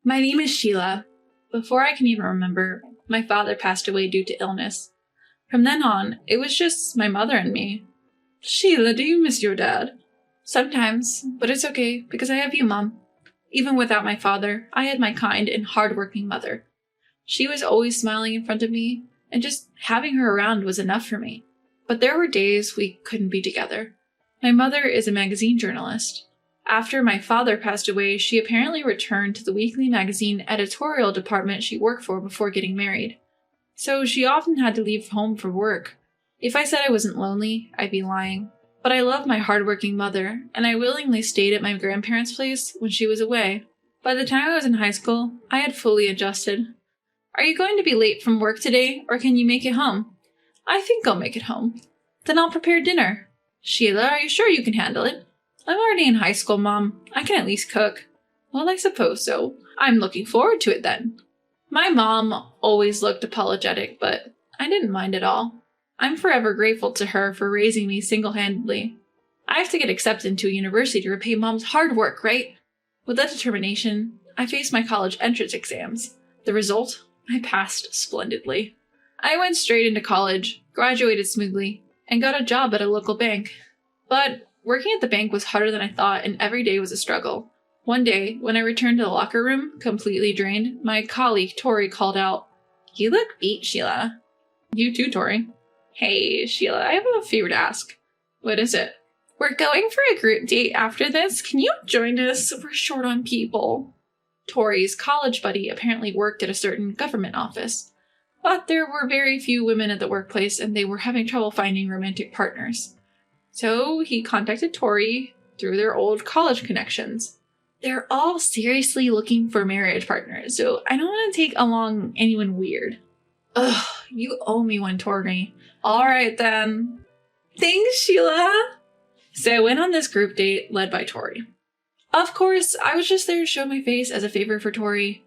My name is Sheila. Before I can even remember, my father passed away due to illness. From then on, it was just my mother and me. Sheila, do you miss your dad? Sometimes, but it's okay because I have you, Mom. Even without my father, I had my kind and hardworking mother. She was always smiling in front of me, and just having her around was enough for me. But there were days we couldn't be together. My mother is a magazine journalist. After my father passed away, she apparently returned to the weekly magazine editorial department she worked for before getting married. So she often had to leave home for work. If I said I wasn't lonely, I'd be lying. But I love my hardworking mother, and I willingly stayed at my grandparents' place when she was away. By the time I was in high school, I had fully adjusted. Are you going to be late from work today, or can you make it home? I think I'll make it home. Then I'll prepare dinner. Sheila, are you sure you can handle it? I'm already in high school, Mom. I can at least cook. Well, I suppose so. I'm looking forward to it then. My mom always looked apologetic, but I didn't mind at all. I'm forever grateful to her for raising me single-handedly. I have to get accepted into a university to repay Mom's hard work, right? With that determination, I faced my college entrance exams. The result? I passed splendidly. I went straight into college, graduated smoothly, and got a job at a local bank. But working at the bank was harder than I thought, and every day was a struggle. One day, when I returned to the locker room, completely drained, my colleague Tori called out, "You look beat, Sheila." You too, Tori. Hey, Sheila, I have a favor to ask. What is it? We're going for a group date after this. Can you join us? We're short on people. Tori's college buddy apparently worked at a certain government office. But there were very few women at the workplace, and they were having trouble finding romantic partners. So he contacted Tori through their old college connections. They're all seriously looking for marriage partners, so I don't want to take along anyone weird. Ugh, you owe me one, Tori. Alright then. Thanks, Sheila. So I went on this group date led by Tori. Of course, I was just there to show my face as a favor for Tori.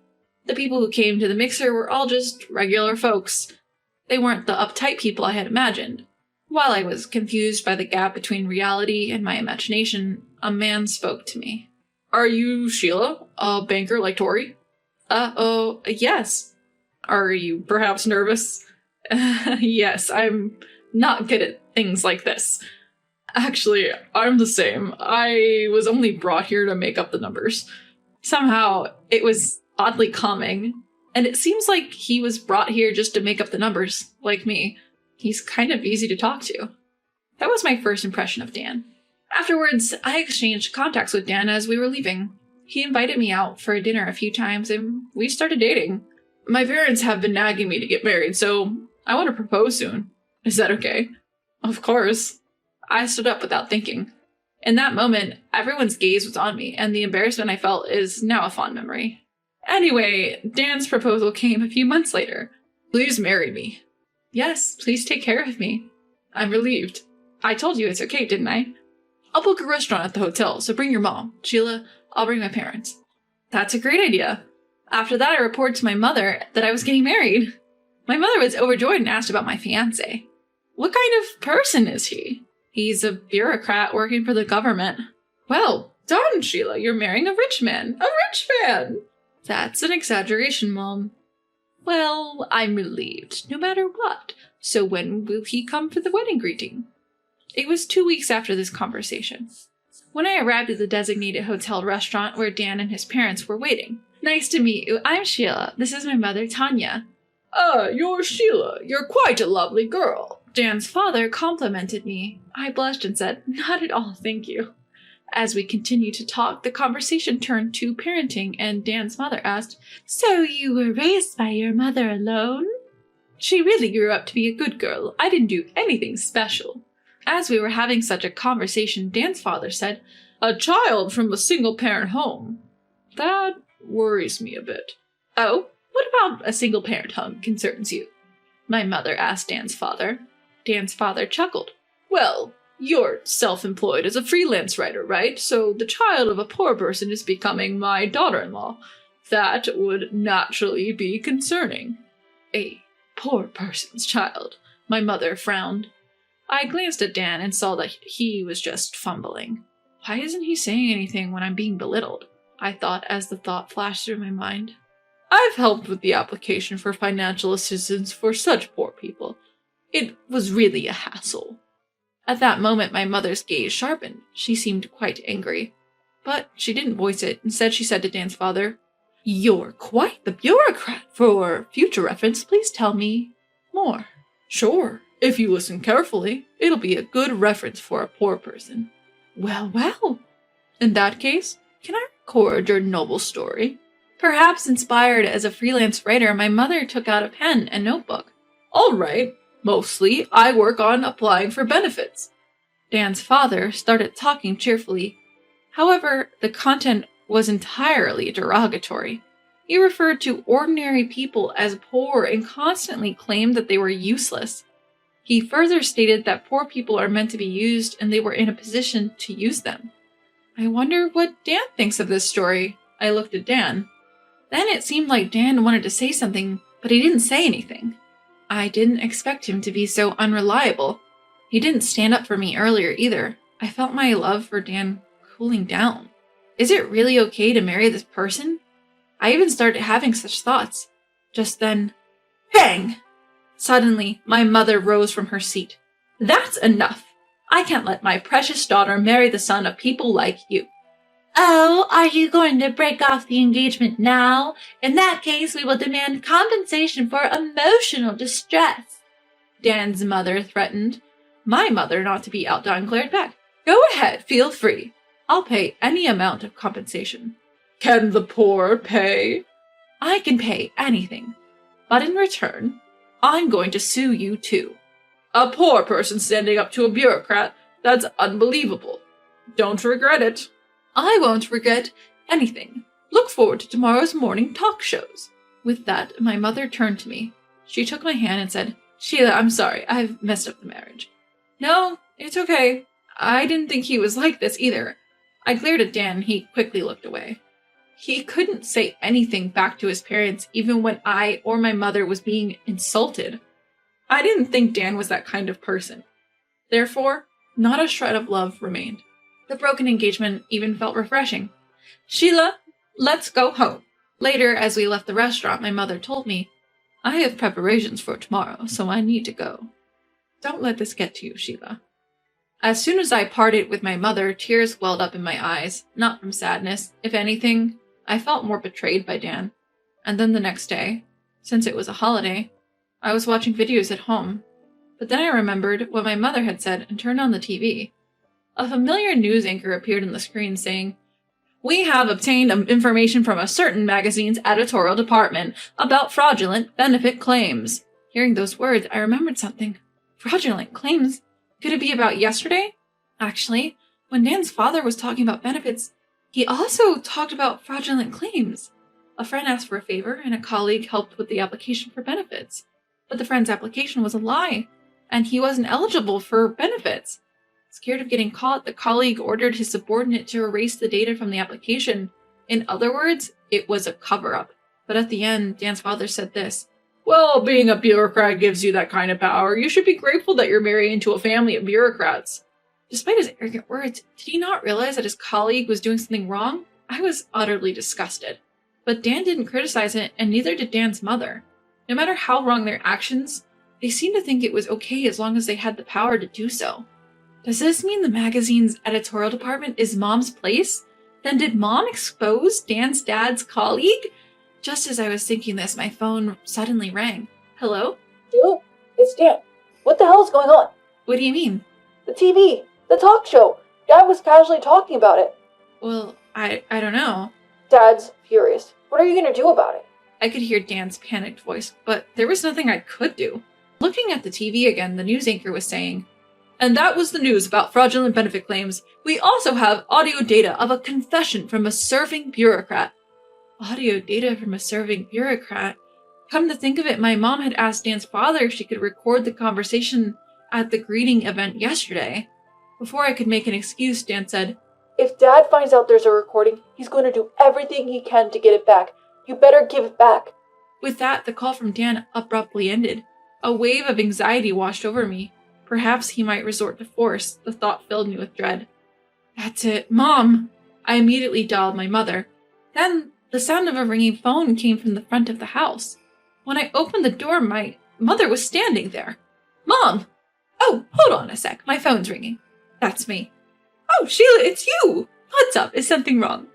The people who came to the mixer were all just regular folks. They weren't the uptight people I had imagined. While I was confused by the gap between reality and my imagination, a man spoke to me. Are you Sheila, a banker like Tori? Yes. Are you perhaps nervous? Yes, I'm not good at things like this. Actually, I'm the same. I was only brought here to make up the numbers. Somehow, it was oddly calming, and it seems like he was brought here just to make up the numbers, like me. He's kind of easy to talk to. That was my first impression of Dan. Afterwards, I exchanged contacts with Dan as we were leaving. He invited me out for a dinner a few times, and we started dating. My parents have been nagging me to get married, so I want to propose soon. Is that okay? Of course. I stood up without thinking. In that moment, everyone's gaze was on me, and the embarrassment I felt is now a fond memory. Anyway, Dan's proposal came a few months later. Please marry me. Yes, please take care of me. I'm relieved. I told you it's okay, didn't I? I'll book a restaurant at the hotel, so bring your mom. Sheila, I'll bring my parents. That's a great idea. After that, I reported to my mother that I was getting married. My mother was overjoyed and asked about my fiancé. What kind of person is he? He's a bureaucrat working for the government. Well done, Sheila. You're marrying a rich man. A rich man! That's an exaggeration, Mom. Well, I'm relieved, no matter what. So when will he come for the wedding greeting? It was 2 weeks after this conversation. When I arrived at the designated hotel restaurant where Dan and his parents were waiting. Nice to meet you. I'm Sheila. This is my mother, Tanya. You're Sheila. You're quite a lovely girl. Dan's father complimented me. I blushed and said, Not at all, thank you. As we continued to talk, the conversation turned to parenting, and Dan's mother asked, So you were raised by your mother alone? She really grew up to be a good girl. I didn't do anything special. As we were having such a conversation, Dan's father said, A child from a single-parent home. That worries me a bit. Oh, what about a single-parent home concerns you? My mother asked Dan's father. Dan's father chuckled. Well, you're self-employed as a freelance writer, right? So the child of a poor person is becoming my daughter-in-law. That would naturally be concerning. A poor person's child. My mother frowned. I glanced at Dan and saw that he was just fumbling. Why isn't he saying anything when I'm being belittled? I thought as the thought flashed through my mind. I've helped with the application for financial assistance for such poor people. It was really a hassle. At that moment, my mother's gaze sharpened. She seemed quite angry. But she didn't voice it. Instead, she said to Dan's father, "You're quite the bureaucrat. For future reference, please tell me more." "Sure. If you listen carefully, it'll be a good reference for a poor person." "Well, well. In that case, can I record your noble story?" Perhaps inspired as a freelance writer, my mother took out a pen and notebook. "All right. Mostly, I work on applying for benefits." Dan's father started talking cheerfully. However, the content was entirely derogatory. He referred to ordinary people as poor and constantly claimed that they were useless. He further stated that poor people are meant to be used and they were in a position to use them. I wonder what Dan thinks of this story. I looked at Dan. Then it seemed like Dan wanted to say something, but he didn't say anything. I didn't expect him to be so unreliable. He didn't stand up for me earlier either. I felt my love for Dan cooling down. Is it really okay to marry this person? I even started having such thoughts. Just then, bang! Suddenly, my mother rose from her seat. "That's enough! I can't let my precious daughter marry the son of people like you." "Oh, are you going to break off the engagement now? In that case, we will demand compensation for emotional distress," Dan's mother threatened. My mother, not to be outdone, glared back. "Go ahead, feel free. I'll pay any amount of compensation." "Can the poor pay?" "I can pay anything. But in return, I'm going to sue you too." "A poor person standing up to a bureaucrat? That's unbelievable. Don't regret it." "I won't regret anything. Look forward to tomorrow's morning talk shows." With that, my mother turned to me. She took my hand and said, "Sheila, I'm sorry. I've messed up the marriage." "No, it's okay. I didn't think he was like this either." I glared at Dan and he quickly looked away. He couldn't say anything back to his parents even when I or my mother was being insulted. I didn't think Dan was that kind of person. Therefore, not a shred of love remained. The broken engagement even felt refreshing. "Sheila, let's go home." Later, as we left the restaurant, my mother told me, "I have preparations for tomorrow, so I need to go." Don't let this get to you, Sheila. As soon as I parted with my mother, tears welled up in my eyes, not from sadness. If anything, I felt more betrayed by Dan. And then the next day, since it was a holiday, I was watching videos at home. But then I remembered what my mother had said and turned on the TV. A familiar news anchor appeared on the screen saying, "We have obtained information from a certain magazine's editorial department about fraudulent benefit claims." Hearing those words, I remembered something. Fraudulent claims? Could it be about yesterday? Actually, when Dan's father was talking about benefits, he also talked about fraudulent claims. A friend asked for a favor, and a colleague helped with the application for benefits. But the friend's application was a lie, and he wasn't eligible for benefits. Scared of getting caught, the colleague ordered his subordinate to erase the data from the application. In other words, it was a cover-up. But at the end, Dan's father said this, "Well, being a bureaucrat gives you that kind of power. You should be grateful that you're marrying into a family of bureaucrats." Despite his arrogant words, did he not realize that his colleague was doing something wrong? I was utterly disgusted. But Dan didn't criticize it, and neither did Dan's mother. No matter how wrong their actions, they seemed to think it was okay as long as they had the power to do so. Does this mean the magazine's editorial department is Mom's place? Then did Mom expose Dan's dad's colleague? Just as I was thinking this, my phone suddenly rang. Hello? Dude, it's Dan. What the hell's going on? What do you mean? The TV, the talk show. Dad was casually talking about it. Well, I don't know. Dad's furious. What are you going to do about it? I could hear Dan's panicked voice, but there was nothing I could do. Looking at the TV again, the news anchor was saying, "And that was the news about fraudulent benefit claims. We also have audio data of a confession from a serving bureaucrat." Audio data from a serving bureaucrat? Come to think of it, my mom had asked Dan's father if she could record the conversation at the greeting event yesterday. Before I could make an excuse, Dan said, "If Dad finds out there's a recording, he's going to do everything he can to get it back. You better give it back." With that, the call from Dan abruptly ended. A wave of anxiety washed over me. Perhaps he might resort to force. The thought filled me with dread. "That's it. Mom!" I immediately dialed my mother. Then the sound of a ringing phone came from the front of the house. When I opened the door, my mother was standing there. Mom! Oh, hold on a sec. My phone's ringing. That's me. Oh, Sheila, it's you! What's up? Is something wrong?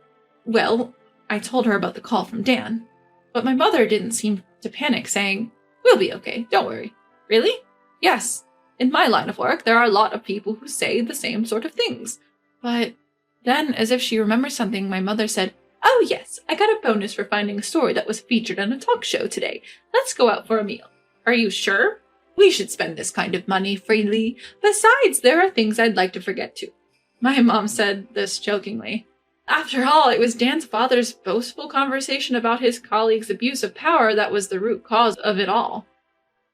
Well, I told her about the call from Dan. But my mother didn't seem to panic, saying, "We'll be okay, don't worry." Really? Yes. In my line of work, there are a lot of people who say the same sort of things. But then, as if she remembered something, my mother said, "Oh yes, I got a bonus for finding a story that was featured on a talk show today. Let's go out for a meal." Are you sure? We should spend this kind of money freely. Besides, there are things I'd like to forget too. My mom said this jokingly. After all, it was Dan's father's boastful conversation about his colleague's abuse of power that was the root cause of it all.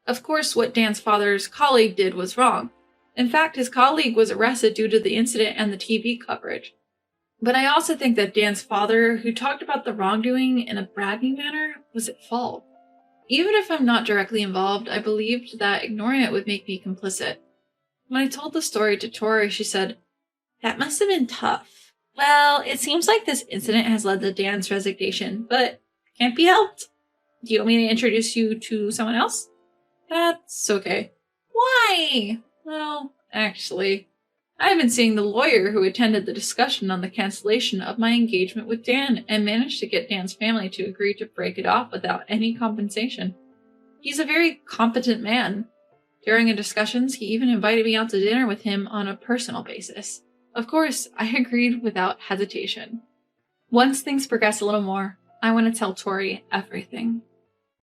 Of course, what Dan's father's colleague did was wrong. In fact, his colleague was arrested due to the incident and the TV coverage. But I also think that Dan's father, who talked about the wrongdoing in a bragging manner, was at fault. Even if I'm not directly involved, I believed that ignoring it would make me complicit. When I told the story to Tori, she said, "That must have been tough. Well, it seems like this incident has led to Dan's resignation, but can't be helped. Do you want me to introduce you to someone else?" That's okay. Why? Well, actually, I've been seeing the lawyer who attended the discussion on the cancellation of my engagement with Dan and managed to get Dan's family to agree to break it off without any compensation. He's a very competent man. During our discussions, he even invited me out to dinner with him on a personal basis. Of course, I agreed without hesitation. Once things progress a little more, I want to tell Tori everything.